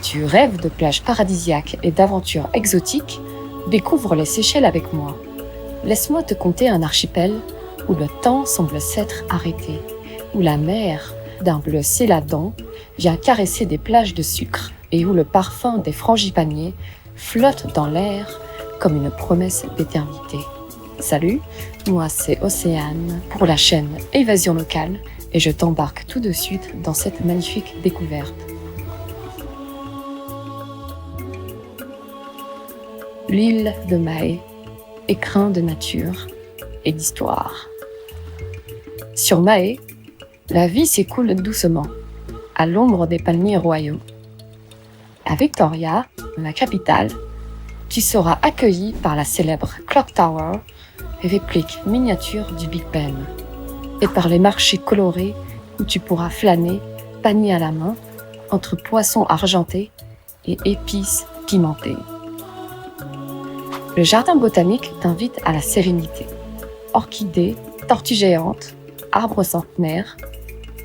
Tu rêves de plages paradisiaques et d'aventures exotiques? Découvre les Seychelles avec moi. Laisse-moi te conter un archipel où le temps semble s'être arrêté, où la mer, d'un bleu céladon, vient caresser des plages de sucre et où le parfum des frangipaniers flotte dans l'air comme une promesse d'éternité. Salut, moi c'est Océane pour la chaîne Évasion locale et je t'embarque tout de suite dans cette magnifique découverte. L'île de Mahé, écrin de nature et d'histoire. Sur Mahé, la vie s'écoule doucement, à l'ombre des palmiers royaux. À Victoria, la capitale, tu seras accueilli par la célèbre Clock Tower, réplique miniature du Big Ben, et par les marchés colorés où tu pourras flâner, panier à la main, entre poissons argentés et épices pimentées. Le jardin botanique t'invite à la sérénité. Orchidées, tortues géantes, arbres centenaires,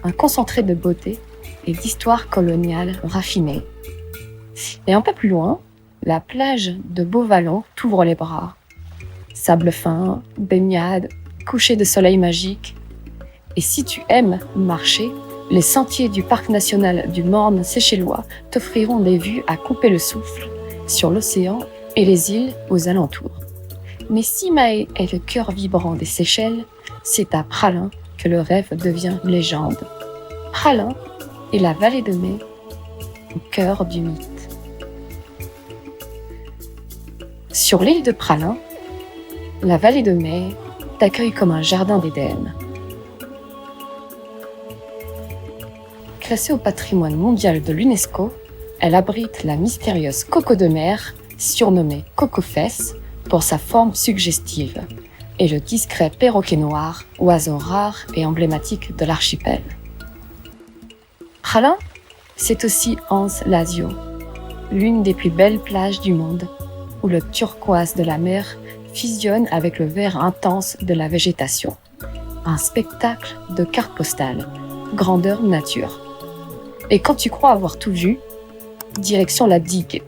un concentré de beauté et d'histoire coloniale raffinée. Et un peu plus loin, la plage de Beauvallon t'ouvre les bras. Sable fin, baignade, coucher de soleil magique. Et si tu aimes marcher, les sentiers du parc national du Morne séchellois t'offriront des vues à couper le souffle sur l'océan et les îles aux alentours. Mais si Mahé est le cœur vibrant des Seychelles, c'est à Praslin que le rêve devient légende. Praslin est la vallée de Mai, au cœur du mythe. Sur l'île de Praslin, la vallée de Mai t'accueille comme un jardin d'Éden. Classée au patrimoine mondial de l'UNESCO, elle abrite la mystérieuse coco de mer, surnommée coco-fesse pour sa forme suggestive, et le discret perroquet noir, oiseau rare et emblématique de l'archipel. Praslin, c'est aussi Anse-Lazio, l'une des plus belles plages du monde, où le turquoise de la mer fusionne avec le vert intense de la végétation. Un spectacle de carte postale, grandeur nature. Et quand tu crois avoir tout vu, direction la digue,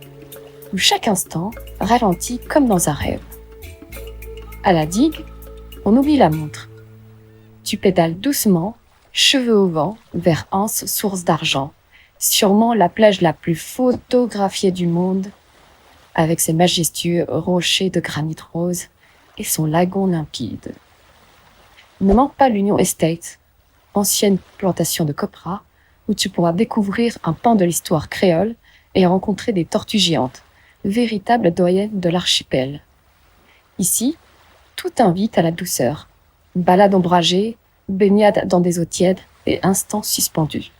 où chaque instant ralentit comme dans un rêve. À la digue, on oublie la montre. Tu pédales doucement, cheveux au vent, vers Anse, source d'argent, sûrement la plage la plus photographiée du monde, avec ses majestueux rochers de granit rose et son lagon limpide. Ne manque pas l'Union Estate, ancienne plantation de copra, où tu pourras découvrir un pan de l'histoire créole et rencontrer des tortues géantes, véritables doyennes de l'archipel. Ici, tout invite à la douceur. Balade ombragée, baignade dans des eaux tièdes et instants suspendus.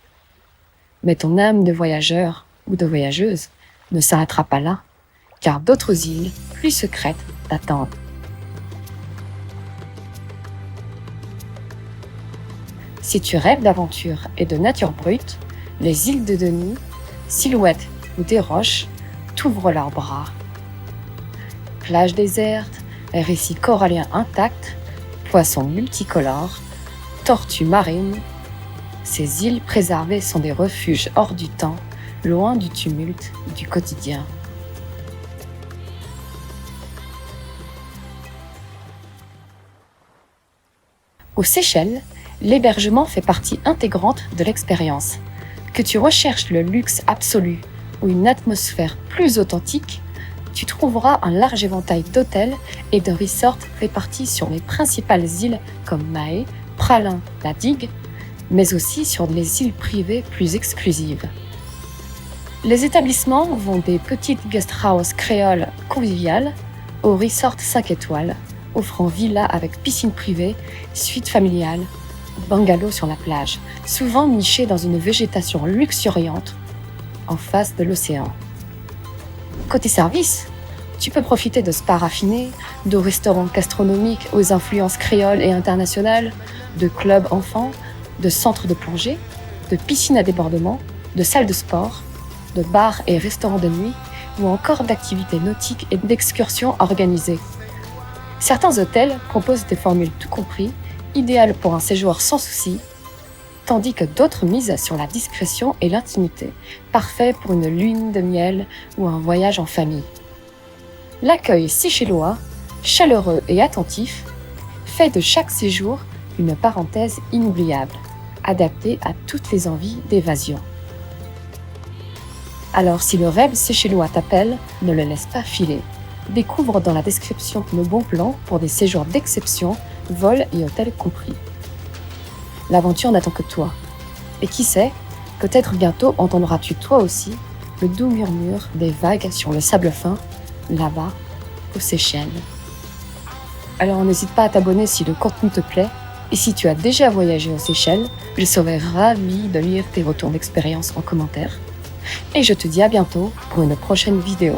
Mais ton âme de voyageur ou de voyageuse ne s'arrêtera pas là, car d'autres îles plus secrètes t'attendent. Si tu rêves d'aventure et de nature brute, les îles de Denis, Silhouette ou des Roches t'ouvrent leurs bras. Plages désertes, récits coralliens intacts, poissons multicolores, tortues marines, ces îles préservées sont des refuges hors du temps, loin du tumulte du quotidien. Aux Seychelles, l'hébergement fait partie intégrante de l'expérience. Que tu recherches le luxe absolu ou une atmosphère plus authentique, tu trouveras un large éventail d'hôtels et de resorts répartis sur les principales îles comme Mahé, Praslin, la Digue, mais aussi sur les îles privées plus exclusives. Les établissements vont des petites guest house créoles conviviales aux resorts 5 étoiles, offrant villas avec piscine privée, suite familiale, bungalow sur la plage, souvent nichés dans une végétation luxuriante en face de l'océan. Côté service, tu peux profiter de spas raffinés, de restaurants gastronomiques aux influences créoles et internationales, de clubs enfants, de centres de plongée, de piscines à débordement, de salles de sport, de bars et restaurants de nuit, ou encore d'activités nautiques et d'excursions organisées. Certains hôtels proposent des formules tout compris, idéales pour un séjour sans souci, tandis que d'autres misent sur la discrétion et l'intimité, parfait pour une lune de miel ou un voyage en famille. L'accueil seychellois, chaleureux et attentif, fait de chaque séjour une parenthèse inoubliable, adaptée à toutes les envies d'évasion. Alors si le rêve seychellois t'appelle, ne le laisse pas filer. Découvre dans la description nos bons plans pour des séjours d'exception, vols et hôtels compris. L'aventure n'attend que toi. Et qui sait, peut-être bientôt entendras-tu toi aussi le doux murmure des vagues sur le sable fin, là-bas, aux Seychelles. Alors n'hésite pas à t'abonner si le contenu te plaît, et si tu as déjà voyagé aux Seychelles, je serai ravie de lire tes retours d'expérience en commentaire. Et je te dis à bientôt pour une prochaine vidéo.